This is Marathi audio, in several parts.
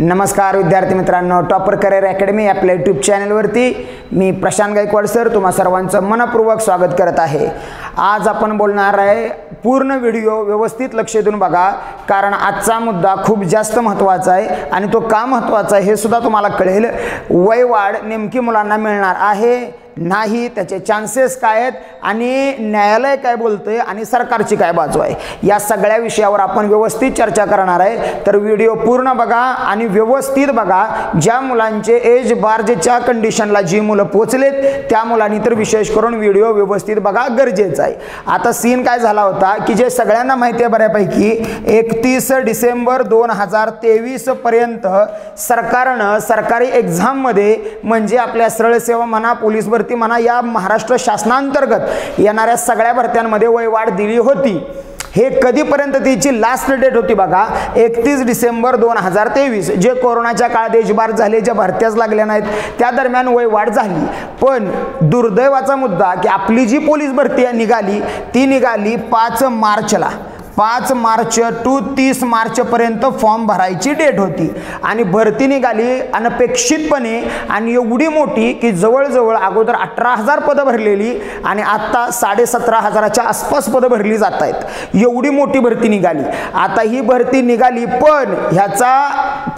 नमस्कार विद्यार्थी मित्रांनो, टॉपर करिअर अकॅडमी आपल्या यूट्यूब चॅनलवरती मी प्रशांत गायकवाड सर तुम्हा सर्वांचं मनपूर्वक स्वागत करत आहे। आज आपण बोलणार आहे, पूर्ण व्हिडिओ व्यवस्थित लक्ष देऊन बघा, कारण आजचा मुद्दा खूप जास्त महत्त्वाचा आहे आणि तो का महत्त्वाचा आहे हे सुद्धा तुम्हाला कळेल। वयवाढ नेमकी मुलांना मिळणार आहे नाही, त्याचे चान्सेस काय आहेत आणि न्यायालय काय बोलतंय आणि सरकारची काय बाजू आहे, या सगळ्या विषयावर आपण व्यवस्थित चर्चा करणार आहे। तर व्हिडिओ पूर्ण बघा आणि व्यवस्थित बघा। ज्या मुलांचे एज बारच्या कंडिशनला जी मुलं पोहोचलेत त्या मुलांनी तर विशेष करून व्हिडिओ व्यवस्थित बघा, गरजेचं आहे। आता सीन काय झाला होता की जे सगळ्यांना माहिती आहे बऱ्यापैकी, 31 डिसेंबर 2023 पर्यंत सरकारनं सरकारी एक्झाममध्ये म्हणजे आपल्या सरळ सेवा म्हणा, पोलीस भरती म्हणा, या महाराष्ट्र शासनांतर्गत येणाऱ्या सगळ्या भरत्यांमध्ये वयवाढ दिली होती। हे कधीपर्यंत तिची लास्ट डेट होती बघा, 31 डिसेंबर 2023। जे कोरोनाच्या काळात देशभर झाले, ज्या भरत्याच लागल्या नाहीत त्या दरम्यान वयवाढ झाली। पण दुर्दैवाचा मुद्दा की आपली जी पोलीस भरती निघाली ती निघाली 5 मार्चला। 5 मार्च टू 30 मार्च पर्यंत फॉर्म भरायची डेट होती आणि भरती निघाली अनपेक्षितपणे आणि एवढी मोठी की जवळजवळ अगोदर 18,000 पदं भरलेली आणि आता 17,500च्या आसपास पदं भरली जात आहेत। एवढी मोठी भरती निघाली। आता ही भरती निघाली, पण ह्याचा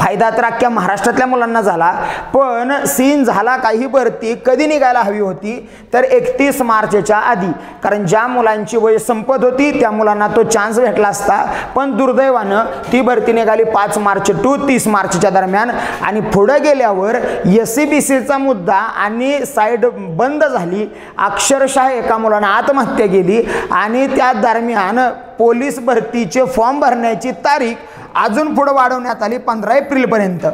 फायदा तर अख्ख्या महाराष्ट्रातल्या मुलांना झाला, पण सीन झाला काही भरती कधी निघायला हवी होती तर 31 मार्चच्या आधी, कारण ज्या मुलांची वय संपत होती त्या मुलांना तो चान्स भेटला असता। पण दुर्दैवानं ती भरती निघाली 5 मार्च टू 30 मार्चच्या दरम्यान आणि पुढे गेल्यावर SCBCचा मुद्दा आणि साईड बंद झाली। अक्षरशः एका मुलाने आत्महत्या केली आणि त्या दरम्यान पोलीस भरतीचे फॉर्म भरण्याची तारीख अजून पुढे वाढवण्यात आली 15 एप्रिलपर्यंत।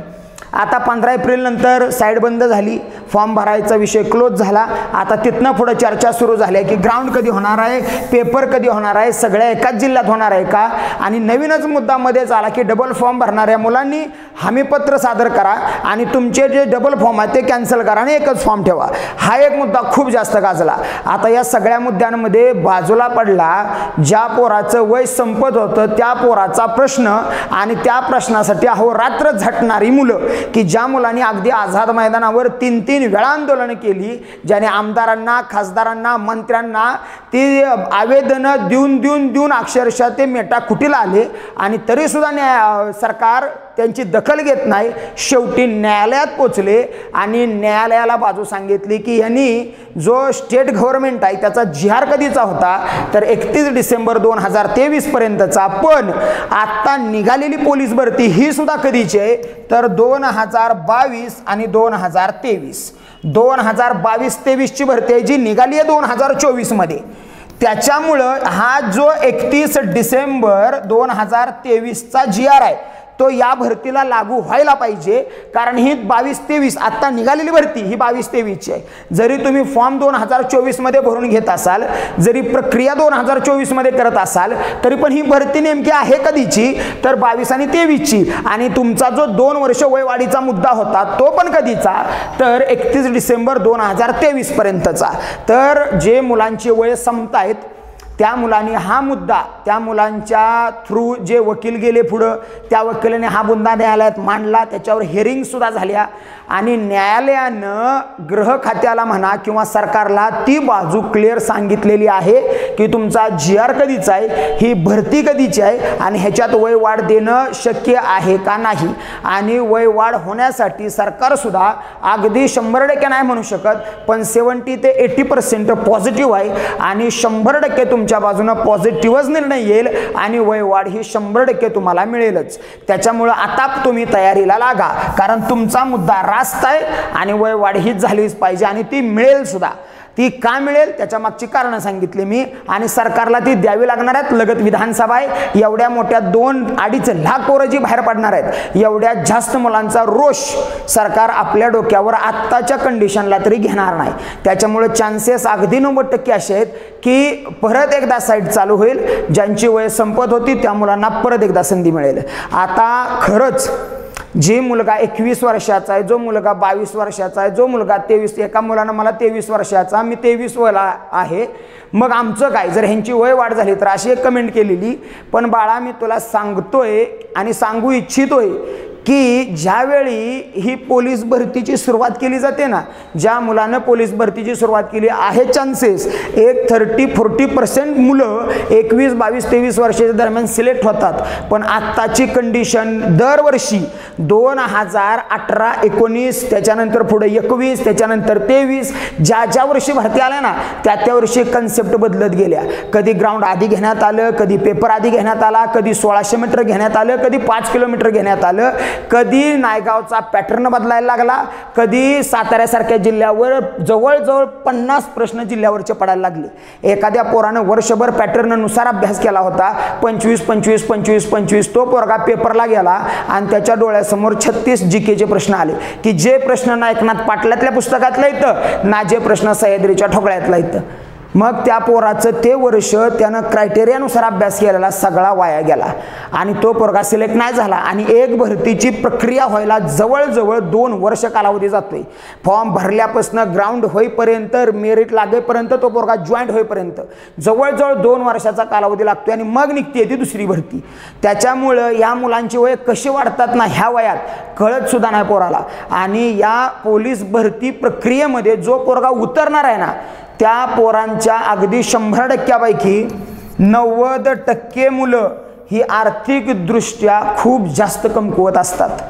आता 15 एप्रिल नंतर साईड बंद झाली, फॉर्म भरायचा विषय क्लोज झाला। आता तिथनं पुढे चर्चा सुरू झाली की ग्राउंड कधी होणार आहे, पेपर कधी होणार आहे, सगळ्या एकाच जिल्ह्यात होणार आहे का, आणि नवीनच मुद्दा मध्येच आला की डबल फॉर्म भरणाऱ्या मुलांनी हमीपत्र सादर करा आणि तुमचे जे डबल फॉर्म आहेत ते कॅन्सल करा आणि एकच फॉर्म ठेवा। हा एक मुद्दा खूप जास्त गाजला। आता या सगळ्या मुद्द्यांमध्ये बाजूला पडला ज्या पोराचं वय संपत होतं त्या पोराचा प्रश्न आणि त्या प्रश्नासाठी अहोरात्र झटणारी मुलं, की ज्या मुलांनी अगदी आझाद मैदानावर 3-3 वेळा आंदोलन केली, ज्याने आमदारांना, खासदारांना, मंत्र्यांना ती आवेदनं देऊन अक्षरशः ते मेटाकुटीला आले आणि तरी सुद्धा सरकार त्यांची दखल घेत नाही। शेवटी न्यायालयात पोचले आणि न्यायालयाला बाजू सांगितली की यांनी जो स्टेट गव्हर्नमेंट आहे त्याचा जिहार कधीचा होता तर 31 डिसेंबर 2023 पर्यंतचा, पण आता निघालेली पोलीस भरती ही सुद्धा कधीची आहे तर 2022 आणि 2023। 2022-23 ची भरती आहे जी निघाली आहे 2024 मध्ये। त्याच्यामुळं हा जो 31 डिसेंबर 2023चा GR आहे तो या भरतीला लागू व्हायला पाहिजे, कारण ही 22-23 आता निघालेली भरती ही 22-23 आहे। जरी तुम्ही फॉर्म 2024 मध्ये भरून घेत असाल, जरी प्रक्रिया 2024 मध्ये करत असाल, तरी पण ही भरती नेमकी आहे कधीची तर 22 आणि 23ची। आणि तुमचा जो 2 वर्ष वयवाढीचा मुद्दा होता तो पण कधीचा तर 31 डिसेंबर 2023 पर्यंतचा। तर जे मुलांची वय संपतायत त्या मुलांनी हा मुद्दा, त्या मुलांच्या थ्रू जे वकील गेले पुढं, त्या वकिलाने हा मुद्दा न्यायालयात मांडला, त्याच्यावर हिअरिंग सुद्धा झाल्या आणि न्यायालयानं गृह खात्याला म्हणा किंवा सरकारला ती बाजू क्लिअर सांगितलेली आहे की तुमचा GR कधीचा आहे, ही भरती कधीची आहे आणि ह्याच्यात वयवाढ देणं शक्य आहे का नाही। आणि वयवाढ होण्यासाठी सरकार सुद्धा अगदी 100% नाही म्हणू शकत, पण 70 ते 80% पॉझिटिव्ह आहे आणि 100% तुमच्या बाजूने पॉझिटिव्हच निर्णय येईल आणि वयवाढ ही 100% तुम्हाला मिळेलच। त्याच्यामुळे आता तुम्ही तयारीला लागा, कारण तुमचा मुद्दा रास्त आहे आणि वयवाढ हीच झालीच पाहिजे आणि ती मिळेल सुद्धा। ती का मिळेल त्याच्या मागची कारणं सांगितली मी आणि सरकारला ती द्यावी लागणार आहेत। लगत विधानसभा आहे, एवढ्या मोठ्या 2-2.5 लाख पोरं जी बाहेर पडणार आहेत, एवढ्या जास्त मुलांचा रोष सरकार आपल्या डोक्यावर आत्ताच्या कंडिशनला तरी घेणार नाही। त्याच्यामुळे चान्सेस अगदी 90% असे आहेत की परत एकदा साईड चालू होईल, ज्यांची वय संपत होती त्या मुलांना परत एकदा संधी मिळेल। आता खरंच जे मुलगा 21 वर्षाचा आहे, जो मुलगा 22 वर्षाचा आहे, जो मुलगा 23, एका मुलानं मला 23 वर्षाचा, मी 23 वयाला आहे, मग आमचं काय जर ह्यांची वय वाढ झाली तर अशी एक कमेंट केलेली। पण बाळा मी तुला सांगतोय आणि सांगू इच्छितोय की ज्यावेळी ही पोलीस भरतीची सुरुवात केली जाते ना, ज्या मुलानं पोलीस भरतीची सुरुवात केली आहे, चान्सेस एक 30-40% मुलं 21, 22, 23 वर्षाच्या दरम्यान सिलेक्ट होतात. पण आत्ताची कंडिशन दरवर्षी 2018, 19, त्याच्यानंतर पुढे 21, त्याच्यानंतर 23, ज्या वर्षी भरती आल्या ना त्या वर्षी कन्सेप्ट बदलत गेल्या. कधी ग्राउंड आधी घेण्यात आलं, कधी पेपर आधी घेण्यात आला, कधी 1600 मीटर घेण्यात आलं, कधी 5 किलोमीटर घेण्यात आलं, कधी नायगावचा पॅटर्न बदलायला लागला, कधी साताऱ्यासारख्या जिल्ह्यावर जवळजवळ 50 प्रश्न जिल्ह्यावरचे पडायला लागले. एखाद्या पोरानं वर्षभर पॅटर्ननुसार अभ्यास केला होता, 25 तो पोरगा पेपरला गेला आणि त्याच्या डोळ्यासमोर 36 जीकेचे प्रश्न आले की जे प्रश्न ना एकनाथ पाटलातल्या पुस्तकातला येतं ना जे प्रश्न सह्याद्रीच्या ठोकळ्यातला येतं. मग त्या पोराचं ते वर्ष त्यानं क्रायटेरियानुसार अभ्यास केलेला सगळा वाया गेला आणि तो पोरगा सिलेक्ट नाही झाला. आणि एक भरतीची प्रक्रिया व्हायला जवळजवळ 2 वर्ष कालावधी जातोय. फॉर्म भरल्यापासून ग्राउंड होईपर्यंत, मेरिट लागेपर्यंत, तो पोरगा जॉईंट होईपर्यंत जवळजवळ 2 वर्षाचा कालावधी लागतोय आणि मग निघते ती दुसरी भरती. त्याच्यामुळं या मुलांची वय कशी वाढतात ना ह्या वयात कळत सुद्धा नाही पोराला. आणि या पोलीस भरती प्रक्रियेमध्ये जो पोरगा उतरणार आहे ना त्या पोरांच्या अगदी 100%पैकी 90% मुलं ही आर्थिकदृष्ट्या खूप जास्त कमकुवत असतात.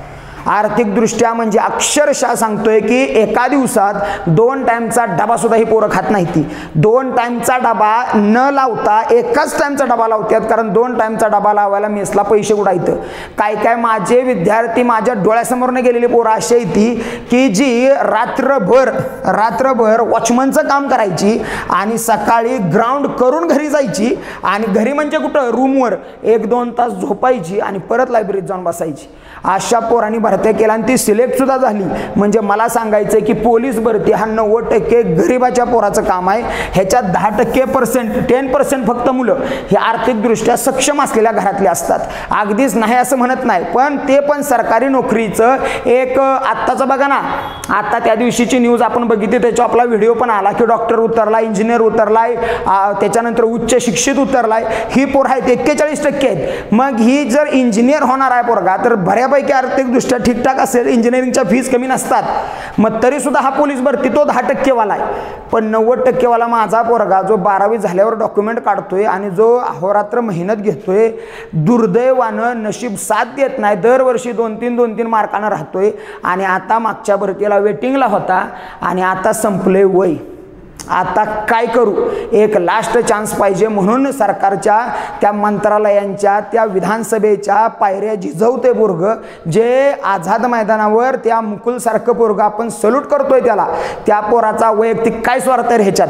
आर्थिकदृष्ट्या म्हणजे अक्षरशः सांगतोय की एका दिवसात 2 टाइमचा डबा सुद्धा ही पोरं खात नाही. ती 2 टाइमचा डबा न लावता एकाच टाइमचा डबा लावतात, कारण 2 टाइमचा डबा लावायला मेसला पैसे उडायचं. काय माझे विद्यार्थी माझ्या डोळ्यासमोरनं गेलेली पोरं अशी आहे ती की जी रात्रभर वॉचमनचं काम करायची आणि सकाळी ग्राउंड करून घरी जायची आणि घरी म्हणजे कुठं रूमवर 1-2 तास झोपायची आणि परत लायब्ररीत जाऊन बसायची. अशा पोरांनी भरत्या केला आणि ती सिलेक्ट सुद्धा झाली. म्हणजे मला सांगायचं की पोलीस भरती हा 90% गरिबाच्या पोराचं काम आहे. ह्याच्यात 10% फक्त मुलं हे आर्थिकदृष्ट्या सक्षम असलेल्या घरातले असतात. अगदीच नाही असं म्हणत नाही, पण ते पण सरकारी नोकरीचं एक आत्ताचं बघा ना, आता त्या दिवशीची न्यूज आपण बघितली, त्याच्यावर आपला व्हिडिओ पण आला की डॉक्टर उतरलाय, इंजिनियर उतरलाय, त्याच्यानंतर उच्च शिक्षित उतरलाय. ही पोरं आहेत 41% आहेत. मग ही जर इंजिनियर होणार आहे पोरगा तर बऱ्यापैकी आर्थिकदृष्ट्या ठीकठाक असेल, इंजिनिअरिंगच्या फीस कमी नसतात, मग तरी सुद्धा हा पोलीस भरती तो 10% वाला आहे. पण 90% वाला माझा पोरगा जो 12वी झाल्यावर डॉक्युमेंट काढतोय आणि जो अहोरात्र मेहनत घेतोय, दुर्दैवानं नशीब साथ देत नाही, दरवर्षी 2-3 मार्कानं राहतोय. आणि आता मागच्या भरतीला वेटिंगला होता आणि आता संपले वय. आता काय करू, एक लास्ट चान्स पाहिजे म्हणून सरकारच्या त्या मंत्रालयांच्या त्या विधानसभेच्या पायऱ्या झिजवते पोरग, जे आझाद मैदानावर त्या मुकुलसारखं पोरग आपण सल्यूट करतोय त्याला, त्या पोराचा वैयक्तिक काय स्वार्थ आहे ह्याच्यात,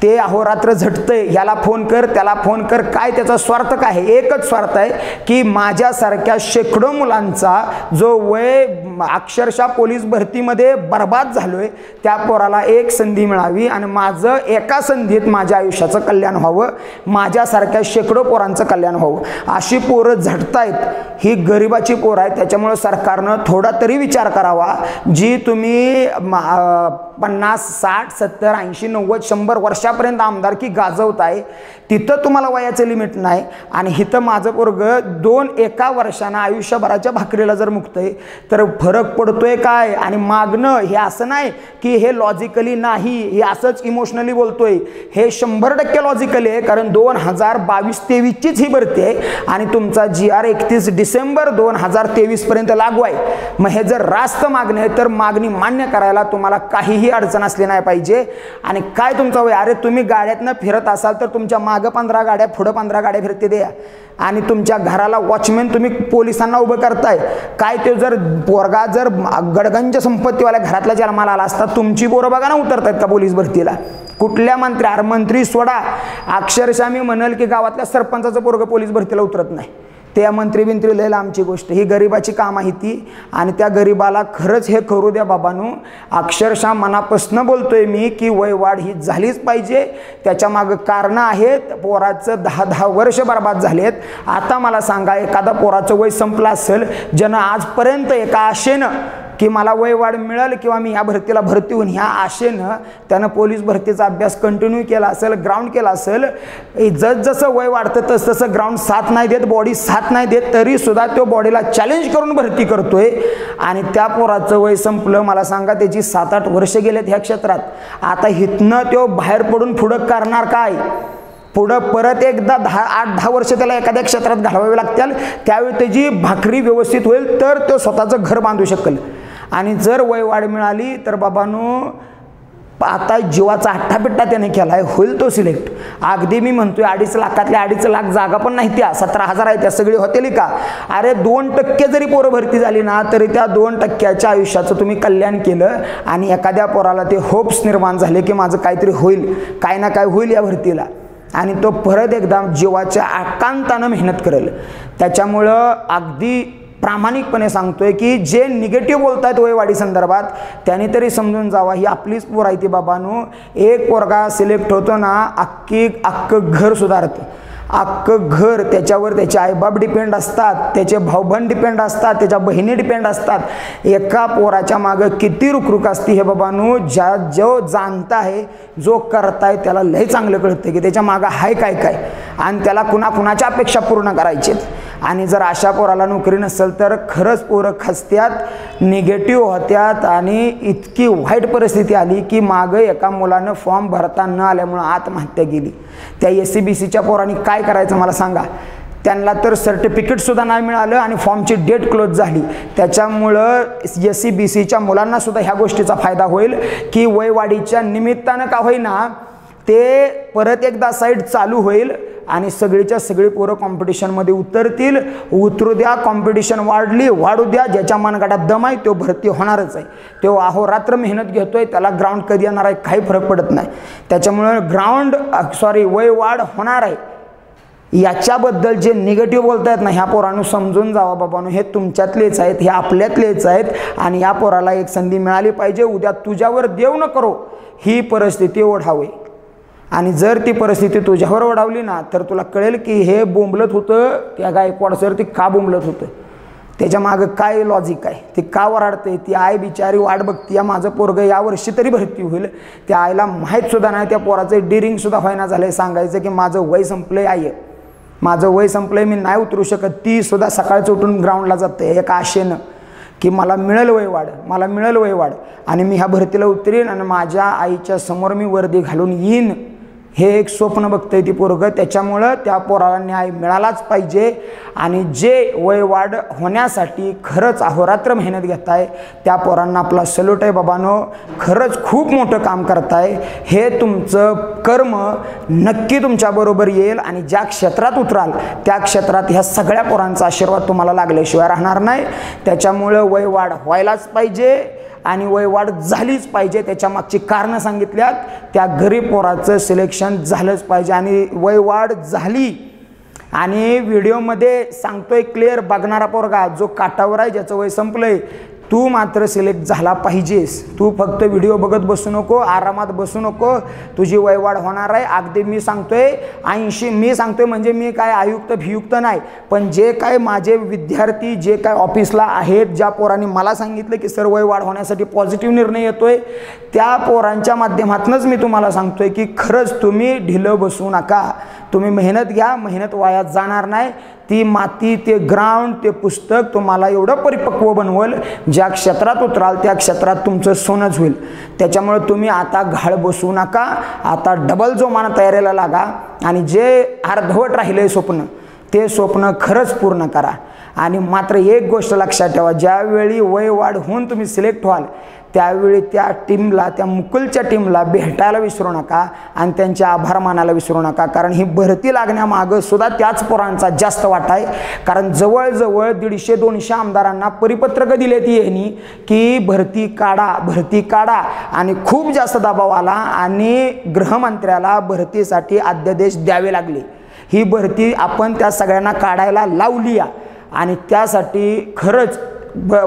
ते अहोरात्र झटतंय, ह्याला फोन कर त्याला फोन कर, काय त्याचा स्वार्थ काय आहे, एकच स्वार्थ आहे की माझ्यासारख्या शेकडो मुलांचा जो वय अक्षरशः पोलीस भरतीमध्ये बर्बाद झालोय त्या पोराला एक संधी मिळावी आणि माझं एका संधीत माझ्या आयुष्याचं कल्याण व्हावं, माझ्यासारख्या शेकडो पोरांचं कल्याण व्हावं. अशी पोरं झटतायत, ही गरिबाची पोरं आहेत. त्याच्यामुळे सरकारनं थोडा तरी विचार करावा. जी तुम्ही 50, 60, 70, 80, 90, 100 वर्षापर्यंत आमदारकी गाजवताय, तिथं तुम्हाला वयाचं लिमिट नाही. आणि इथं माझं पोरग 1 वर्षानं आयुष्यभराच्या भाकरीला जर मुक्तय तर फरक पडतोय काय. आणि मागणं हे असं नाही की हे लॉजिकली नाही, हे असंच इमोशनली बोलतोय, हे 100% लॉजिकली आहे. कारण 2022-23चीच ही भरती आहे आणि तुमचा GR 31 डिसेंबर 2023 पर्यंत लागू आहे. मग हे जर रास्त मागणी आहे तर मागणी मान्य करायला तुम्हाला काहीही अडचण असली नाही पाहिजे. आणि काय तुमचा वय, अरे तुम्ही गाड्यातनं फिरत असाल तर तुमच्या मागं 15 गाड्या पुढं 15 गाड्या फिरते द्या. आणि तुमच्या घराला वॉचमॅन तुम्ही पोलिसांना उभं करताय काय. ते जर पोरगा जर गडगंज संपत्तीवाल्या घरातला जन्माला आला असता, तुमची पोरं बघा ना उतरतायत का पोलीस भरतीला. कुठल्या मंत्री सोडा, अक्षरशः मी म्हणाल की गावातल्या सरपंचाचं पोरगं पोलीस भरतीला उतरत नाही. त्या मंत्री लय लांबची गोष्ट, ही गरिबाची काम आहे ती. आणि त्या गरिबाला खरंच हे करू द्या बाबांनो. अक्षरशः मनापासून बोलतोय मी की वयवाढ ही झालीच पाहिजे. त्याच्या मागं कारणं आहेत. पोराचं 10 वर्ष बर्बाद झालेत. आता मला सांगा, एखादा पोराचं वय संपलं असेल, ज्यानं आजपर्यंत एका आशेनं की मला वयवाढ मिळेल किंवा मी ह्या भरतीला भरती होऊन ह्या आशेनं त्यानं पोलीस भरतीचा अभ्यास कंटिन्यू केला असेल, ग्राउंड केला असेल, जसं वय वाढतं तसं ग्राउंड साथ नाही देत, बॉडी साथ नाही देत, तरी सुद्धा तो बॉडीला चॅलेंज करून भरती करतोय आणि त्या पोराचं वय संपलं. मला सांगा त्याची 7-8 वर्ष गेलेत ह्या क्षेत्रात. आता हितनं तो बाहेर पडून पुढं करणार काय? पुढं परत एकदा 8-10 वर्ष त्याला एखाद्या क्षेत्रात घालवावे लागतील, त्यावेळी त्याची भाकरी व्यवस्थित होईल तर तो स्वतःचं घर बांधू शकेल. आणि जर वयवाढ मिळाली तर बाबांनो आता जीवाचा हट्टापिट्टा त्याने केलाय, होईल तो सिलेक्ट. अगदी मी म्हणतोय 2.5 लाखातल्या 2.5 लाख जागा पण नाही, त्या 17,000 आहेत, त्या सगळी होतील का? अरे 2% जरी पोरं भरती झाली ना तरी त्या 2%च्या आयुष्याचं तुम्ही कल्याण केलं आणि एखाद्या पोराला ते होप्स निर्माण झाले की माझं काहीतरी होईल, काय ना काय होईल या भरतीला, आणि तो परत एकदा जीवाच्या आकांतानं मेहनत करेल. त्याच्यामुळं अगदी प्रामाणिकपणे सांगतोय की जे निगेटिव्ह बोलतायत वयवाढी संदर्भात त्यांनी तरी समजून जावा, ही आपलीच पोर आहे ती बाबांनो. एक पोरगा सिलेक्ट होतो ना अख्खं घर सुधारतं, अख्खं घर, त्याच्यावर त्याचे आईबाप डिपेंड असतात, त्याचे भाऊबंद डिपेंड असतात, त्याच्या बहिणी डिपेंड असतात. एका पोराच्या मागं किती रुखरुख असते हे बाबांनो. जो जाणता आहे, जो करताय त्याला लय चांगलं कळतं की त्याच्या मागं हाय काय काय आणि त्याला कुणाच्या अपेक्षा पूर्ण करायचेत. आणि जर अशा पोराला नोकरी नसेल तर खरंच पोरं खचत्यात, निगेटिव्ह होत्यात आणि इतकी वाईट परिस्थिती आली की मागं एका मुलानं फॉर्म भरता न आल्यामुळं आत्महत्या केली. त्या SCBCच्या पोरांनी काय करायचं मला सांगा? त्यांना तर सर्टिफिकेटसुद्धा नाही मिळालं आणि फॉर्मची डेट क्लोज झाली. त्याच्यामुळं SCBCच्या मुलांना सुद्धा ह्या गोष्टीचा फायदा होईल की वयवाढीच्या निमित्तानं का होईना ते परत एकदा साईड चालू होईल आणि सगळीच्या सगळी पोरं कॉम्पिटिशनमध्ये उतरतील. उतरू द्या, कॉम्पिटिशन वाढू द्या. ज्याच्या मनगटात दम आहे तो भरती होणारच आहे. तो अहोरात्र मेहनत घेतोय, त्याला ग्राउंड कधी येणार आहे काही फरक पडत नाही. त्याच्यामुळे वयवाढ होणार आहे. याच्याबद्दल जे निगेटिव्ह बोलतायत ना ह्या पोरांनो समजून जावा बाबांनो, हे तुमच्यातलेच आहेत, हे आपल्यातलेच आहेत आणि या पोराला एक संधी मिळाली पाहिजे. उद्या तुझ्यावर देव न करो ही परिस्थिती ओढावी आणि जर ती परिस्थिती तुझ्यावर ओढावली ना तर तुला कळेल की हे बोंबलत होतं त्या गायकवाड सर, ते का बोंबलत होतं, त्याच्या मागं काय लॉजिक आहे, ते का वराडते. ती आई बिचारी वाट बघती माझं पोरगं यावर्षी तरी भरती होईल. त्या आईला माहीत सुद्धा नाही, त्या पोराचं डिरिंग सुद्धा व्हायना झालंय, सांगायचं की माझं वय संपलंय, आई माझं वय संपलंय, मी नाही उतरू शकत. ती सुद्धा सकाळचं उठून ग्राउंडला जाते एका आशेनं की मला मिळेल वयवाढ, मला मिळेल वयवाढ आणि मी ह्या भरतीला उतरीन आणि माझ्या आईच्या समोर मी वर्दी घालून येईन, हे एक स्वप्न बघतंय ती पोरगं. त्याच्यामुळं त्या पोराला न्याय मिळालाच पाहिजे आणि जे वयवाढ होण्यासाठी खरंच अहोरात्र मेहनत घेताय त्या पोरांना आपला सल्यूट आहे बाबांनो. खरंच खूप मोठं काम करताय. हे तुमचं कर्म नक्की तुमच्याबरोबर येईल आणि ज्या क्षेत्रात उतराल त्या क्षेत्रात ह्या सगळ्या पोरांचा आशीर्वाद तुम्हाला लागल्याशिवाय राहणार नाही. त्याच्यामुळं वयवाढ व्हायलाच पाहिजे आणि वयवाढ झालीच पाहिजे. त्याच्या मागची कारणं सांगितल्यात. त्या गरीब पोराचं सिलेक्शन झालंच पाहिजे आणि वयवाढ झाली आणि व्हिडिओमध्ये सांगतोय क्लिअर, बघणारा पोरगा जो काटावर आहे, ज्याचं वय संपलंय, तू मात्र सिलेक्ट झाला पाहिजेस. तू फक्त व्हिडिओ बघत बसू नको, आरामात बसू नको, तुझी वयवाढ होणार आहे. अगदी मी सांगतोय 80, मी सांगतोय म्हणजे मी काय आयुक्त भियुक्त नाही, पण जे काय माझे विद्यार्थी जे काय ऑफिसला आहेत, ज्या पोरांनी मला सांगितलं की सर वयवाढ होण्यासाठी पॉझिटिव्ह निर्णय येतोय, त्या पोरांच्या माध्यमातूनच मी तुम्हाला सांगतोय की खरंच तुम्ही ढिलं बसू नका, तुम्ही मेहनत घ्या, मेहनत वाया जाणार नाही. ती माती, ते ग्राउंड, ते पुस्तक तुम्हाला एवढं परिपक्व बनवल, ज्या क्षेत्रात उतराल त्या क्षेत्रात तुमचं सोनंच होईल. त्याच्यामुळे तुम्ही आता घाळ बसू नका, आता डबल जोमानं तयारीला लागा आणि जे अर्धवट राहिलंय स्वप्न ते स्वप्न खरंच पूर्ण करा. आणि मात्र एक गोष्ट लक्षात ठेवा, ज्यावेळी वयवाढ होऊन तुम्ही सिलेक्ट व्हाल त्यावेळी त्या टीमला, त्या मुकुलच्या टीमला भेटायला विसरू नका आणि त्यांचे आभार मानायला विसरू नका. कारण ही भरती लागण्यामागं सुद्धा त्याच पोरांचा जास्त वाटा आहे. कारण जवळजवळ 150-200 आमदारांना परिपत्रकं दिले ती यांनी की भरती काढा आणि खूप जास्त दबाव आला आणि गृहमंत्र्याला भरतीसाठी अध्यादेश द्यावे लागले. ही भरती आपण त्या सगळ्यांना काढायला लावली आणि त्यासाठी खरंच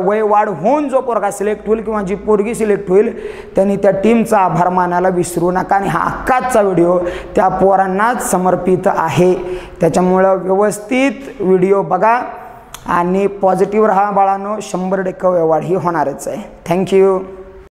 वयवाढ होऊन जो पोरगा सिलेक्ट होईल किंवा जी पोरगी सिलेक्ट होईल त्यांनी त्या टीमचा आभार मानायला विसरू नका. आणि हा अख्खाचा व्हिडिओ त्या पोरांनाच समर्पित आहे. त्याच्यामुळं व्यवस्थित व्हिडिओ बघा आणि पॉझिटिव्ह राहा बाळांनो, 100% वाढ ही होणारच आहे. थँक्यू.